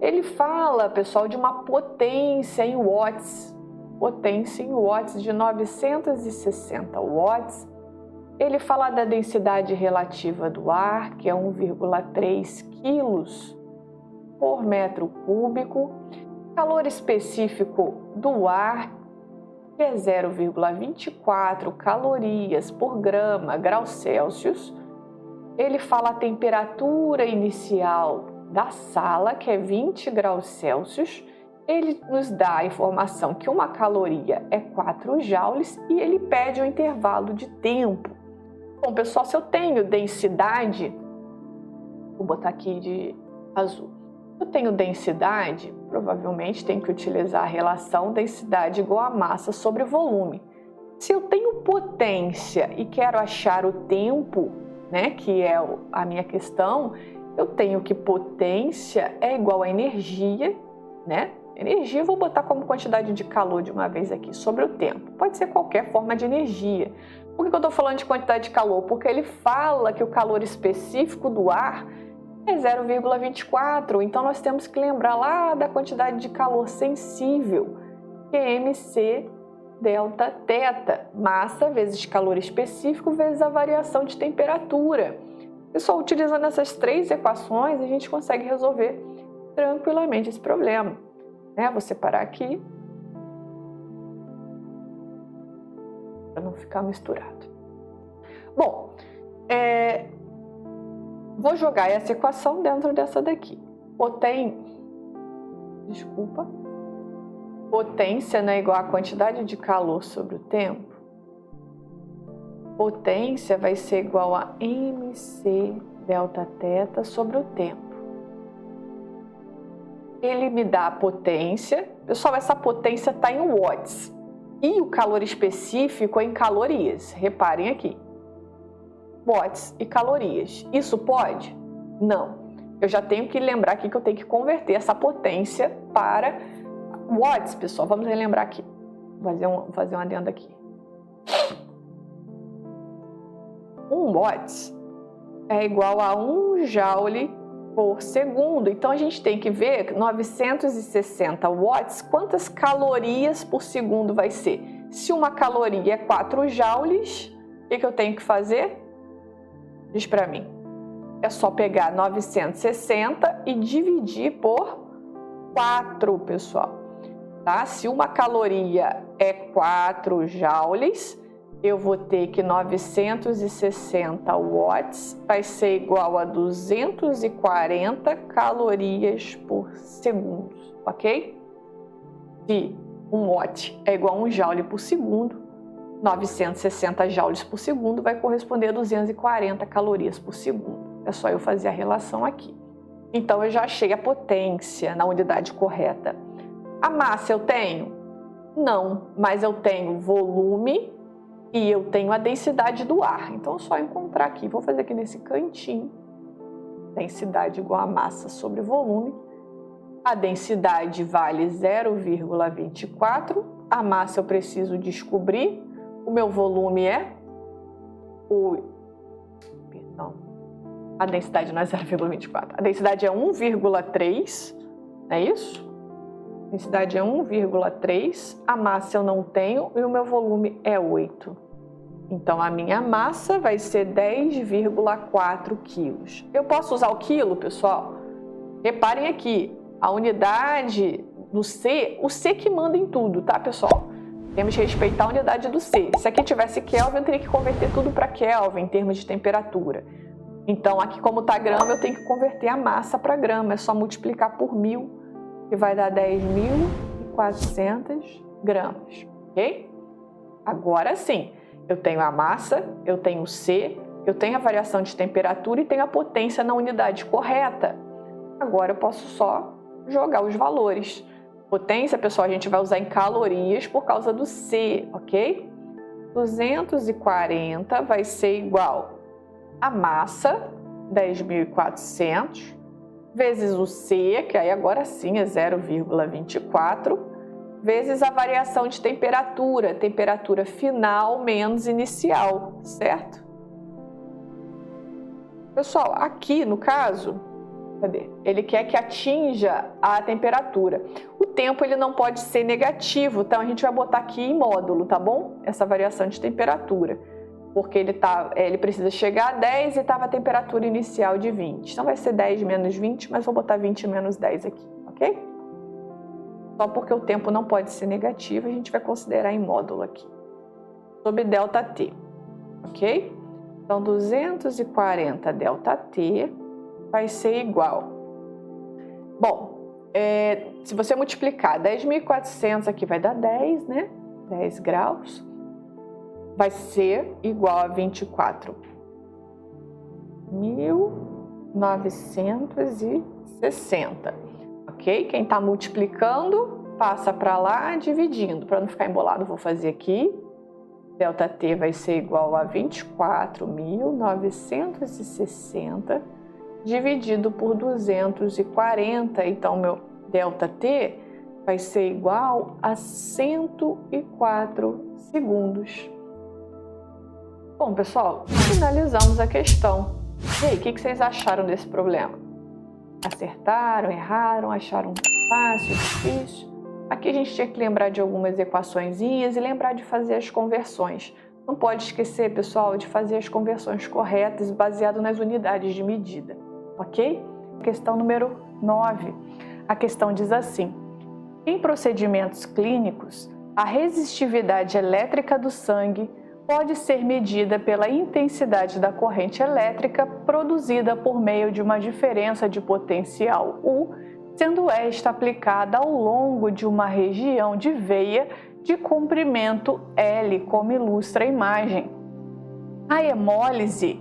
Ele fala, pessoal, de uma potência em watts de 960 watts. Ele fala da densidade relativa do ar, que é 1,3 quilos por metro cúbico. Calor específico do ar, que é 0,24 calorias por grama grau Celsius. Ele fala a temperatura inicial da sala, que é 20 graus Celsius. Ele nos dá a informação que uma caloria é 4 joules e ele pede o intervalo de tempo. Bom, pessoal, se eu tenho densidade, vou botar aqui de azul. Se eu tenho densidade, provavelmente tenho que utilizar a relação densidade igual a massa sobre volume. Se eu tenho potência e quero achar o tempo, né, que é a minha questão, eu tenho que potência é igual a energia, né? Energia eu vou botar como quantidade de calor de uma vez aqui, sobre o tempo. Pode ser qualquer forma de energia. Por que eu estou falando de quantidade de calor? Porque ele fala que o calor específico do ar é 0,24. Então, nós temos que lembrar lá da quantidade de calor sensível, que é mc delta θ, massa vezes calor específico vezes a variação de temperatura. E só utilizando essas 3 equações a gente consegue resolver tranquilamente esse problema. Vou separar aqui para não ficar misturado. Bom, vou jogar essa equação dentro dessa daqui. Potência não é igual a quantidade de calor sobre o tempo. Potência vai ser igual a mc delta θ sobre o tempo. Ele me dá a potência. Pessoal, essa potência está em watts. E o calor específico é em calorias. Reparem aqui. Watts e calorias. Isso pode? Não. Eu já tenho que lembrar aqui que eu tenho que converter essa potência para watts, pessoal. Vamos relembrar aqui. Vou fazer um adendo aqui. 1 watts é igual a 1 joule por segundo. Então, a gente tem que ver 960 watts, quantas calorias por segundo vai ser. Se uma caloria é 4 joules, o que eu tenho que fazer? Diz para mim. É só pegar 960 e dividir por 4, pessoal. Tá? Se uma caloria é 4 joules, eu vou ter que 960 watts vai ser igual a 240 calorias por segundo, ok? Se 1 watt é igual a 1 joule por segundo, 960 joules por segundo vai corresponder a 240 calorias por segundo. É só eu fazer a relação aqui. Então, eu já achei a potência na unidade correta. A massa eu tenho? Não, mas eu tenho volume e eu tenho a densidade do ar. Então, é só encontrar aqui. Vou fazer aqui nesse cantinho. Densidade igual a massa sobre volume. A densidade vale 0,24. A massa eu preciso descobrir. O meu volume é a densidade não é 0,24. A densidade é 1,3, não é isso? A densidade é 1,3. A massa eu não tenho e o meu volume é 8. Então, a minha massa vai ser 10,4 quilos. Eu posso usar o quilo, pessoal? Reparem aqui, a unidade do C, o C que manda em tudo, tá, pessoal? Temos que respeitar a unidade do C. Se aqui tivesse Kelvin, eu teria que converter tudo para Kelvin em termos de temperatura. Então, aqui como está grama, eu tenho que converter a massa para grama. É só multiplicar por 1000, que vai dar 10.400 gramas, ok? Agora sim, eu tenho a massa, eu tenho o C, eu tenho a variação de temperatura e tenho a potência na unidade correta. Agora eu posso só jogar os valores. Potência, pessoal, a gente vai usar em calorias por causa do C, ok? 240 vai ser igual a massa, 10.400, vezes o C, que aí agora sim é 0,24, vezes a variação de temperatura, temperatura final menos inicial, certo? Pessoal, aqui no caso, ele quer que atinja a temperatura. O tempo ele não pode ser negativo, então a gente vai botar aqui em módulo, tá bom? Essa variação de temperatura. Porque ele precisa chegar a 10 e estava a temperatura inicial de 20. Então vai ser 10 menos 20, mas vou botar 20 menos 10 aqui, ok? Só porque o tempo não pode ser negativo, a gente vai considerar em módulo aqui. Sobre ΔT, ok? Então 240 ΔT vai ser igual. Bom, se você multiplicar 10.400 aqui vai dar 10, né? 10 graus. Vai ser igual a 24.960, ok? Quem está multiplicando, passa para lá dividindo. Para não ficar embolado, vou fazer aqui. ΔT vai ser igual a 24.960 dividido por 240. Então, meu ΔT vai ser igual a 104 segundos. Bom, pessoal, finalizamos a questão. E aí, o que vocês acharam desse problema? Acertaram, erraram, acharam fácil, difícil? Aqui a gente tinha que lembrar de algumas equaçõezinhas e lembrar de fazer as conversões. Não pode esquecer, pessoal, de fazer as conversões corretas baseado nas unidades de medida, ok? Questão número 9. A questão diz assim: em procedimentos clínicos, a resistividade elétrica do sangue pode ser medida pela intensidade da corrente elétrica produzida por meio de uma diferença de potencial U, sendo esta aplicada ao longo de uma região de veia de comprimento L, como ilustra a imagem. A hemólise,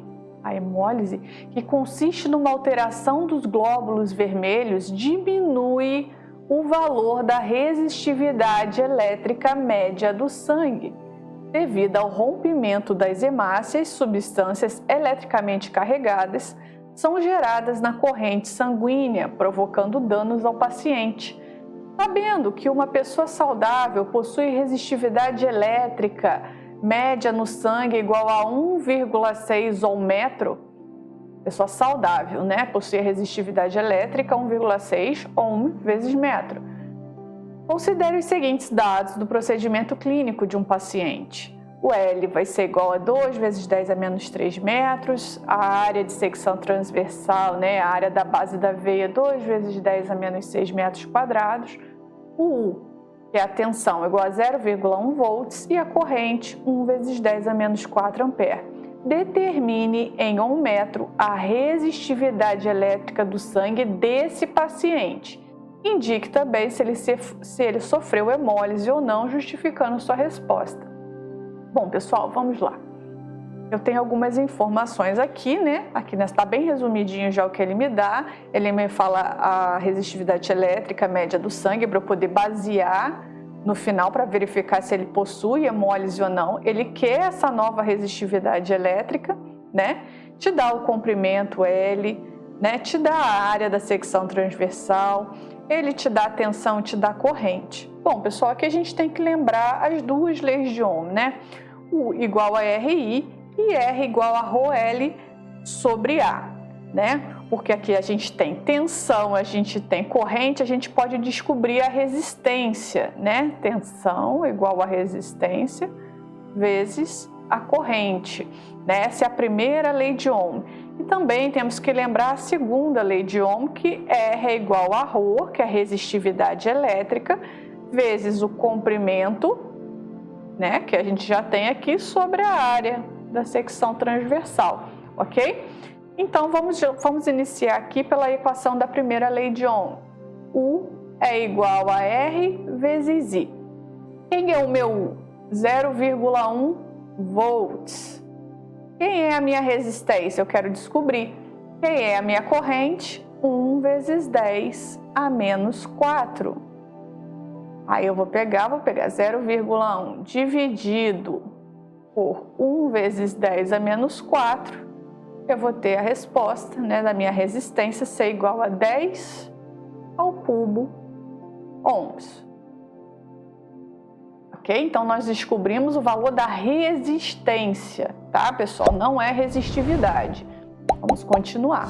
que consiste numa alteração dos glóbulos vermelhos, diminui o valor da resistividade elétrica média do sangue, devido ao rompimento das hemácias. Substâncias eletricamente carregadas são geradas na corrente sanguínea, provocando danos ao paciente. Sabendo que uma pessoa saudável possui resistividade elétrica média no sangue igual a 1,6 ohmmetro, pessoa saudável, né, possui resistividade elétrica 1,6 ohm vezes metro. Considere os seguintes dados do procedimento clínico de um paciente. O L vai ser igual a 2 vezes 10 a menos 3 metros, a área de secção transversal, né, a área da base da veia, 2 vezes 10 a menos 6 metros quadrados, o U, que é a tensão, igual a 0,1 volts, e a corrente, 1 vezes 10 a menos 4 ampere. Determine em ohmmetro a resistividade elétrica do sangue desse paciente. Indique também se ele sofreu hemólise ou não, justificando sua resposta. Bom, pessoal, vamos lá. Eu tenho algumas informações aqui, né? Aqui está bem resumidinho já o que ele me dá. Ele me fala a resistividade elétrica média do sangue para eu poder basear no final para verificar se ele possui hemólise ou não. Ele quer essa nova resistividade elétrica, né? Te dá o comprimento L, né? Te dá a área da secção transversal, ele te dá a tensão, te dá a corrente. Bom, pessoal, aqui a gente tem que lembrar as duas leis de Ohm, né? U igual a RI e R igual a ρL sobre A, né? Porque aqui a gente tem tensão, a gente tem corrente, a gente pode descobrir a resistência, né? Tensão igual a resistência vezes a corrente, né? Essa é a primeira lei de Ohm. E também temos que lembrar a segunda lei de Ohm, que R é igual a ρ, que é a resistividade elétrica, vezes o comprimento, né? Que a gente já tem aqui, sobre a área da secção transversal, ok? Então, vamos iniciar aqui pela equação da primeira lei de Ohm. U é igual a R vezes I. Quem é o meu U? 0,1 volts. Quem é a minha resistência? Eu quero descobrir. Quem é a minha corrente? 1 vezes 10 a menos 4. Aí eu vou pegar 0,1 dividido por 1 vezes 10 a menos 4, eu vou ter a resposta, né, da minha resistência ser igual a 10 ao cubo ohms. Ok? Então, nós descobrimos o valor da resistência, tá, pessoal? Não é resistividade. Vamos continuar.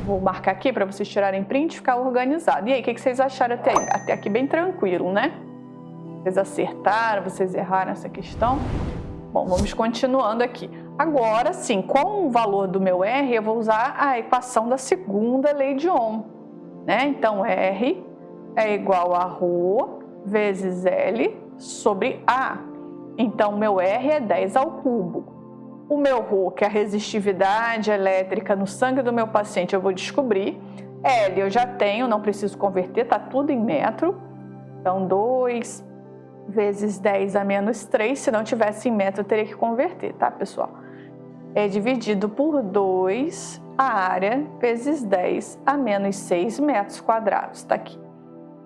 Vou marcar aqui para vocês tirarem print e ficar organizado. E aí, o que vocês acharam até aí? Até aqui bem tranquilo, né? Vocês acertaram, vocês erraram essa questão? Bom, vamos continuando aqui. Agora sim, com o valor do meu R, eu vou usar a equação da segunda lei de Ohm, né? Então, R é igual a ρ vezes L sobre A. Então, meu R é 10 ao cubo. O meu ρ, que é a resistividade elétrica no sangue do meu paciente, eu vou descobrir. L eu já tenho, não preciso converter, tá tudo em metro. Então, 2 vezes 10 a menos 3, se não tivesse em metro, eu teria que converter, tá, pessoal? É dividido por 2 a área vezes 10 a menos 6 metros quadrados, tá aqui.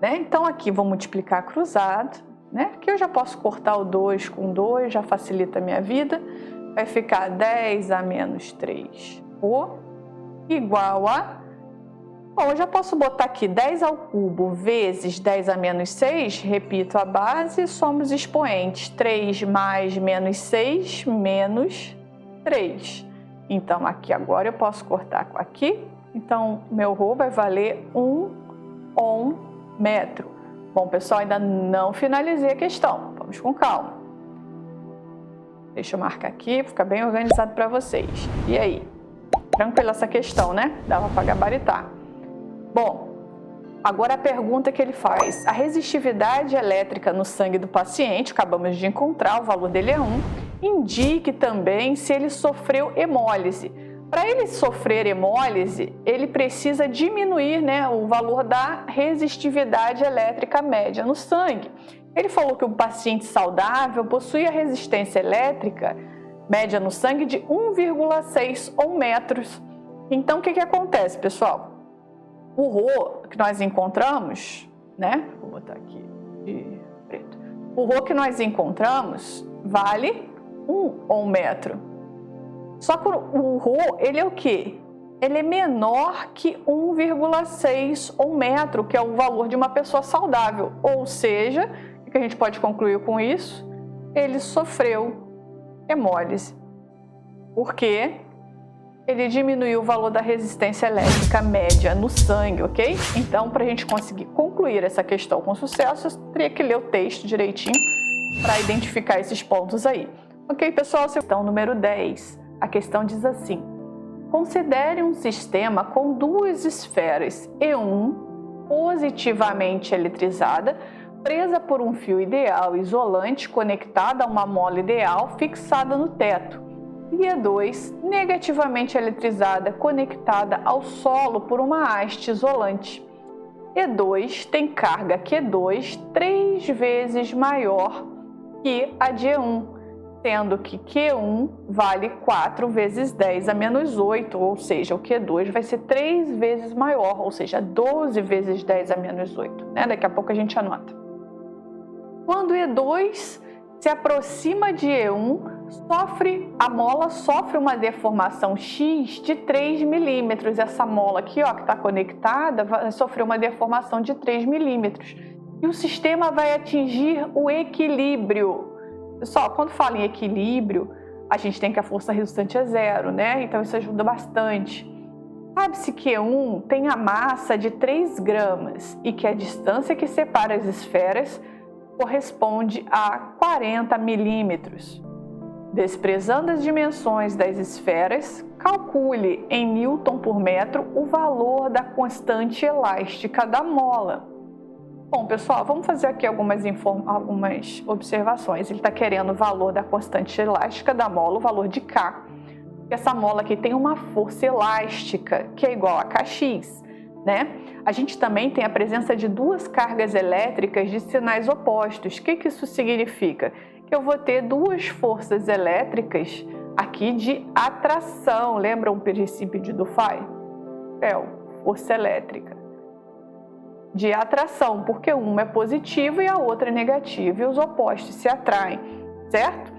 Né? Então, aqui vou multiplicar cruzado, né? Aqui eu já posso cortar o 2 com 2, já facilita a minha vida. Vai ficar 10 a menos 3 igual a... Bom, eu já posso botar aqui 10 ao cubo vezes 10 a menos 6, repito a base, somos expoentes. 3 mais menos 6, menos 3. Então, aqui agora eu posso cortar com aqui. Então, meu ρ vai valer 1 ohmmetro. Bom, pessoal, ainda não finalizei a questão. Vamos com calma. Deixa eu marcar aqui, fica bem organizado para vocês. E aí? Tranquila essa questão, né? Dava para gabaritar. Bom, agora a pergunta que ele faz. A resistividade elétrica no sangue do paciente, acabamos de encontrar, o valor dele é 1. Indique também se ele sofreu hemólise. Para ele sofrer hemólise, ele precisa diminuir, né, o valor da resistividade elétrica média no sangue. Ele falou que o paciente saudável possui a resistência elétrica média no sangue de 1,6 ohmmetros. Então, o que acontece, pessoal? O Rho que nós encontramos, né? Vou botar aqui de preto. O Rho que nós encontramos vale 1 ohmmetro. Só que o Rho, ele é o quê? Ele é menor que 1,6 ohmmetro, que é o valor de uma pessoa saudável. Ou seja, o que a gente pode concluir com isso? Ele sofreu hemólise. Porque ele diminuiu o valor da resistência elétrica média no sangue, ok? Então, para a gente conseguir concluir essa questão com sucesso, eu teria que ler o texto direitinho para identificar esses pontos aí. Ok, pessoal? Questão número 10. A questão diz assim: considere um sistema com duas esferas E1 positivamente eletrizada, presa por um fio ideal isolante conectada a uma mola ideal fixada no teto, e E2 negativamente eletrizada conectada ao solo por uma haste isolante. E2 tem carga Q2 3 vezes maior que a de E1, sendo que Q1 vale 4 vezes 10 a menos 8, ou seja, o Q2 vai ser 3 vezes maior, ou seja, 12 vezes 10 a menos 8. Né? Daqui a pouco a gente anota. Quando E2 se aproxima de E1, a mola sofre uma deformação X de 3 milímetros. Essa mola aqui, ó, que está conectada, vai sofrer uma deformação de 3 milímetros. E o sistema vai atingir o equilíbrio. Pessoal, quando fala em equilíbrio, a gente tem que a força resultante é 0, né? Então isso ajuda bastante. Sabe-se que E1 tem a massa de 3 gramas e que a distância que separa as esferas corresponde a 40 milímetros. Desprezando as dimensões das esferas, calcule em Newton por metro o valor da constante elástica da mola. Bom, pessoal, vamos fazer aqui algumas observações. Ele está querendo o valor da constante elástica da mola, o valor de K. Essa mola aqui tem uma força elástica, que é igual a Kx, né? A gente também tem a presença de duas cargas elétricas de sinais opostos. O que isso significa? Que eu vou ter duas forças elétricas aqui de atração. Lembra o princípio de Dufay? Força elétrica de atração, porque uma é positiva e a outra é negativa, e os opostos se atraem, certo?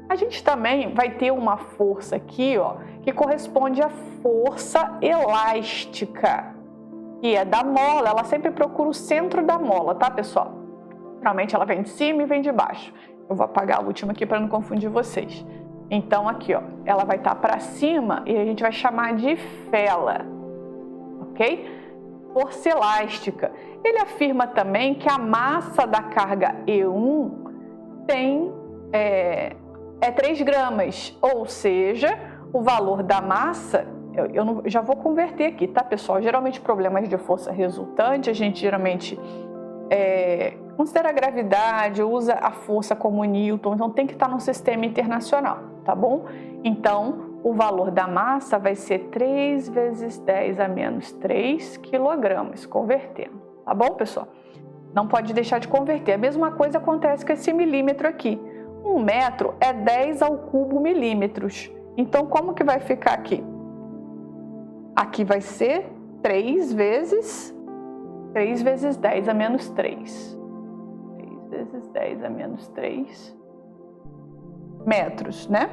A gente também vai ter uma força aqui, ó, que corresponde à força elástica, que é da mola. Ela sempre procura o centro da mola, tá, pessoal? Geralmente ela vem de cima e vem de baixo. Eu vou apagar a última aqui para não confundir vocês. Então aqui, ó, ela vai estar para cima e a gente vai chamar de fela, ok? Força elástica. Ele afirma também que a massa da carga E1 é 3 gramas, ou seja, o valor da massa, já vou converter aqui, tá, pessoal? Geralmente problemas de força resultante, a gente geralmente considera a gravidade, usa a força como Newton, então tem que estar no sistema internacional, tá bom? Então, o valor da massa vai ser 3 vezes 10 a menos 3 quilogramas, convertendo, tá bom, pessoal? Não pode deixar de converter. A mesma coisa acontece com esse milímetro aqui. 1 metro é 10 ao cubo milímetros. Então, como que vai ficar aqui? Aqui vai ser 3 vezes 10 a menos 3. 3 vezes 10 a menos 3 metros, né?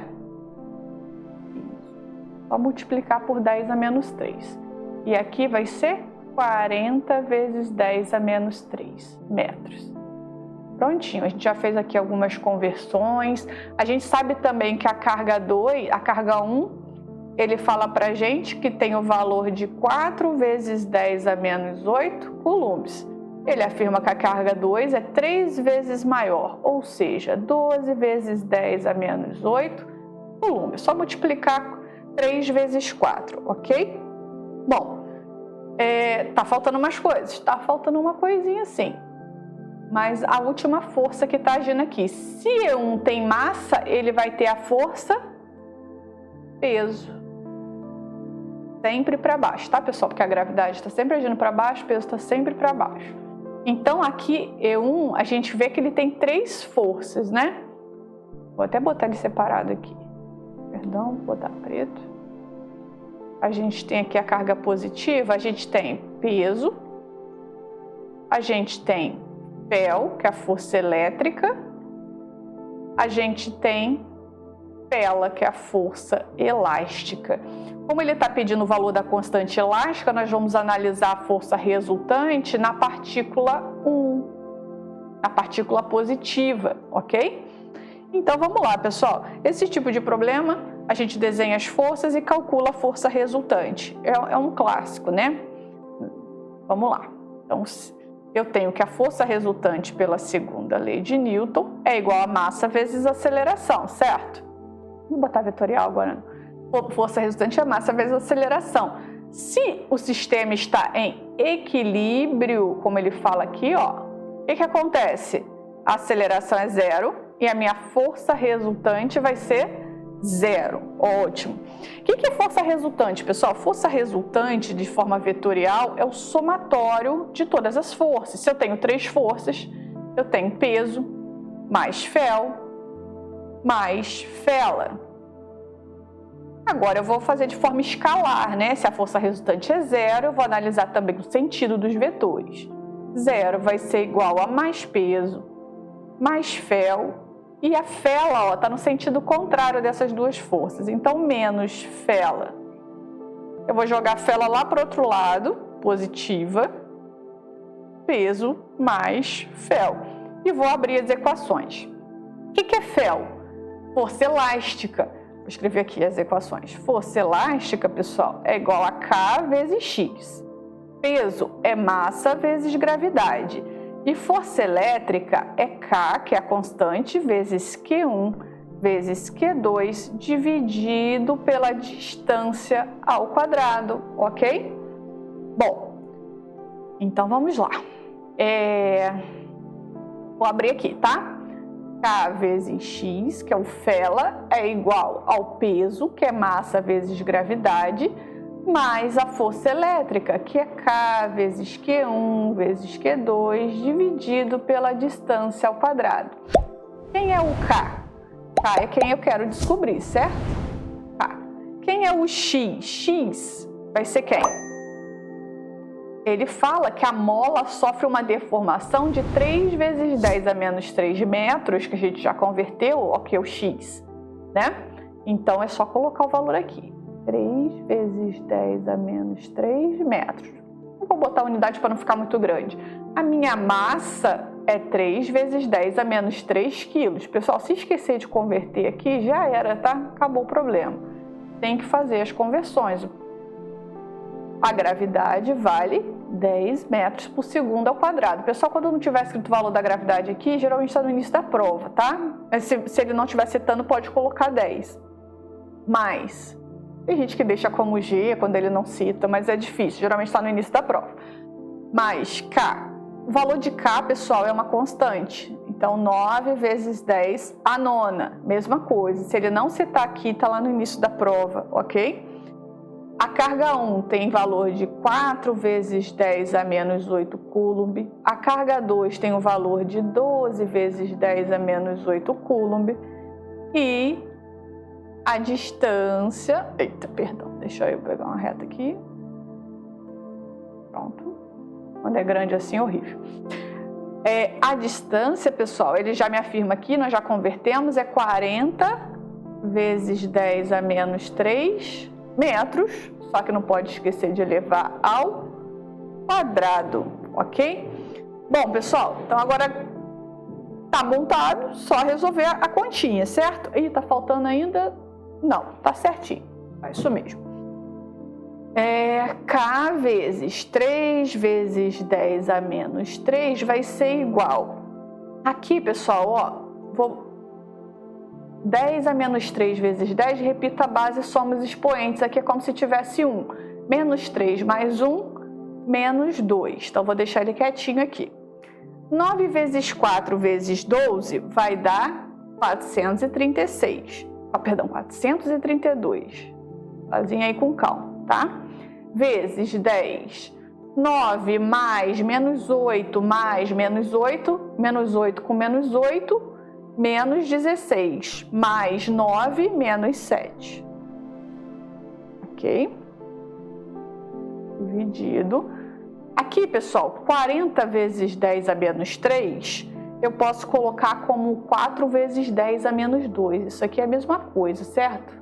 Só multiplicar por 10 a menos 3. E aqui vai ser 40 vezes 10 a menos 3 metros. Prontinho, a gente já fez aqui algumas conversões. A gente sabe também que a carga 1, ele fala pra gente que tem o valor de 4 vezes 10 a menos 8 coulombs. Ele afirma que a carga 2 é 3 vezes maior, ou seja, 12 vezes 10 a menos 8 coulomb. É só multiplicar 3 vezes 4, ok? Bom, tá faltando umas coisas. Tá faltando uma coisinha assim. Mas a última força que está agindo aqui. Se E1 tem massa, ele vai ter a força peso. Sempre para baixo, tá, pessoal? Porque a gravidade está sempre agindo para baixo, o peso está sempre para baixo. Então, aqui, E1, a gente vê que ele tem 3 forças, né? Vou até botar ele separado aqui. Perdão, vou botar preto. A gente tem aqui a carga positiva, a gente tem peso, a gente tem Fel, que é a força elétrica, a gente tem Pela, que é a força elástica. Como ele está pedindo o valor da constante elástica, nós vamos analisar a força resultante na partícula 1, na partícula positiva, ok? Então vamos lá, pessoal. Esse tipo de problema, a gente desenha as forças e calcula a força resultante. É um clássico, né? Vamos lá. Então, eu tenho que a força resultante pela segunda lei de Newton é igual a massa vezes aceleração, certo? Vou botar vetorial agora. Força resultante é massa vezes aceleração. Se o sistema está em equilíbrio, como ele fala aqui, ó, o que acontece? A aceleração é 0 e a minha força resultante vai ser 0. Ótimo. O que é força resultante, pessoal? Força resultante, de forma vetorial, é o somatório de todas as forças. Se eu tenho 3 forças, eu tenho peso mais Fel mais Fela. Agora eu vou fazer de forma escalar, né? Se a força resultante é 0, eu vou analisar também o sentido dos vetores. 0 vai ser igual a mais peso mais Fel. E a Fela está no sentido contrário dessas duas forças. Então, menos Fela. Eu vou jogar a Fela lá para o outro lado, positiva, peso mais Fel. E vou abrir as equações. O que é Fel? Força elástica. Vou escrever aqui as equações. Força elástica, pessoal, é igual a K vezes X. Peso é massa vezes gravidade. E força elétrica é K, que é a constante, vezes Q1 vezes Q2, dividido pela distância ao quadrado, ok? Bom, então vamos lá. Vou abrir aqui, tá? K vezes X, que é o Fela, é igual ao peso, que é massa vezes gravidade, mais a força elétrica, que é K vezes Q1 vezes Q2, dividido pela distância ao quadrado. Quem é o K? K é quem eu quero descobrir, certo? K. Quem é o X? X vai ser quem? Ele fala que a mola sofre uma deformação de 3 vezes 10 a menos 3 metros, que a gente já converteu, ok, o X, né? Então, é só colocar o valor aqui. 3 vezes 10 a menos 3 metros. Não vou botar a unidade para não ficar muito grande. A minha massa é 3 vezes 10 a menos 3 quilos. Pessoal, se esquecer de converter aqui, já era, tá? Acabou o problema. Tem que fazer as conversões. A gravidade vale 10 metros por segundo ao quadrado. Pessoal, quando não tiver escrito o valor da gravidade aqui, geralmente está no início da prova, tá? Se ele não estiver citando, pode colocar 10. Mas tem gente que deixa como G quando ele não cita, mas é difícil, geralmente está no início da prova. Mas K, o valor de K, pessoal, é uma constante. Então, 9 vezes 10 a nona, mesma coisa. Se ele não citar aqui, está lá no início da prova, ok? A carga 1 tem valor de 4 vezes 10 a menos 8 coulomb. A carga 2 tem o valor de 12 vezes 10 a menos 8 coulomb. E a distância... Eita, perdão, deixa eu pegar uma reta aqui. Pronto. Quando é grande assim, é horrível. A distância, pessoal, ele já me afirma aqui, nós já convertemos, é 40 vezes 10 a menos 3 metros, só que não pode esquecer de elevar ao quadrado, ok? Bom, pessoal, então agora tá montado, só resolver a continha, certo? Ih, tá faltando ainda? Não, tá certinho, é isso mesmo. K vezes 3 vezes 10 a menos 3 vai ser igual. Aqui, pessoal, ó, 10 a menos 3 vezes 10, repita a base, soma os expoentes. Aqui é como se tivesse 1. Menos 3 mais 1, menos 2. Então, vou deixar ele quietinho aqui. 9 vezes 4 vezes 12 vai dar 436. Perdão, 432. Fazinha aí com calma, tá? Vezes 10. 9 mais menos 8 mais menos 8. Menos 8 com menos 8. Menos 16. Mais 9 menos 7. Ok? Dividido. Aqui, pessoal, 40 vezes 10 a menos 3, eu posso colocar como 4 vezes 10 a menos 2. Isso aqui é a mesma coisa, certo?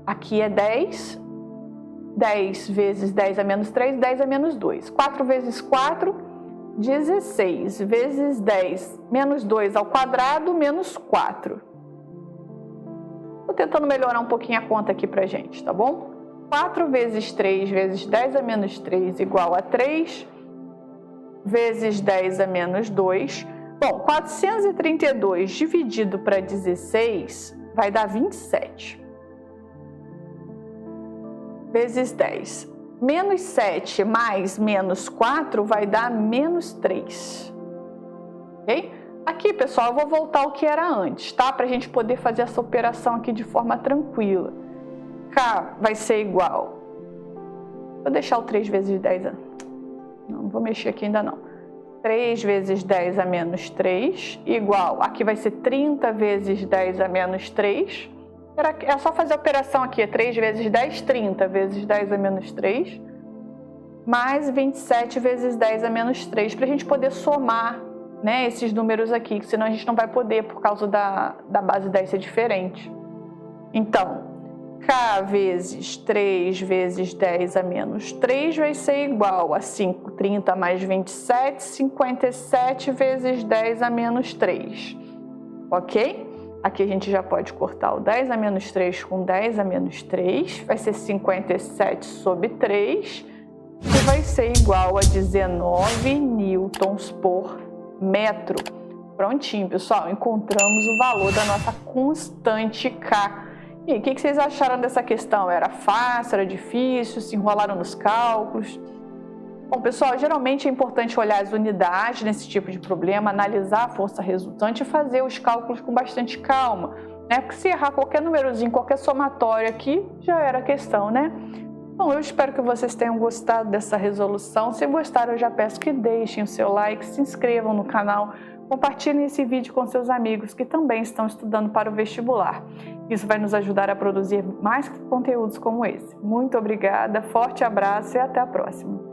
Aqui é 10. 10 vezes 10 a menos 3, 10 a menos 2. 4 vezes 4, 16. Vezes 10 menos 2 ao quadrado, menos 4. Estou tentando melhorar um pouquinho a conta aqui pra gente, tá bom? 4 vezes 3 vezes 10 a menos 3 igual a 3, vezes 10 a menos 2. Bom, 432 dividido para 16 vai dar 27. Vezes 10. Menos 7 mais menos 4 vai dar menos 3. Ok? Aqui, pessoal, eu vou voltar ao que era antes, tá? Para a gente poder fazer essa operação aqui de forma tranquila. K vai ser igual. Vou deixar o 3 vezes 10. Não vou mexer aqui ainda não. 3 vezes 10 a menos 3 igual. Aqui vai ser 30 vezes 10 a menos 3. É só fazer a operação aqui. 3 vezes 10, 30 vezes 10 a menos 3. Mais 27 vezes 10 a menos 3. Para a gente poder somar, né, esses números aqui. Senão a gente não vai poder por causa da base 10 ser diferente. Então, K vezes 3 vezes 10 a menos 3 vai ser igual a 5, 30 mais 27, 57 vezes 10 a menos 3. Ok? Aqui a gente já pode cortar o 10 a menos 3 com 10 a menos 3. Vai ser 57 sobre 3. E vai ser igual a 19 newtons por metro. Prontinho, pessoal. Encontramos o valor da nossa constante K. E aí, o que vocês acharam dessa questão? Era fácil, era difícil, se enrolaram nos cálculos? Bom, pessoal, geralmente é importante olhar as unidades nesse tipo de problema, analisar a força resultante e fazer os cálculos com bastante calma, né? Porque se errar qualquer númerozinho, qualquer somatório aqui, já era questão, né? Bom, eu espero que vocês tenham gostado dessa resolução. Se gostaram, eu já peço que deixem o seu like, se inscrevam no canal, compartilhem esse vídeo com seus amigos que também estão estudando para o vestibular. Isso vai nos ajudar a produzir mais conteúdos como esse. Muito obrigada, forte abraço e até a próxima!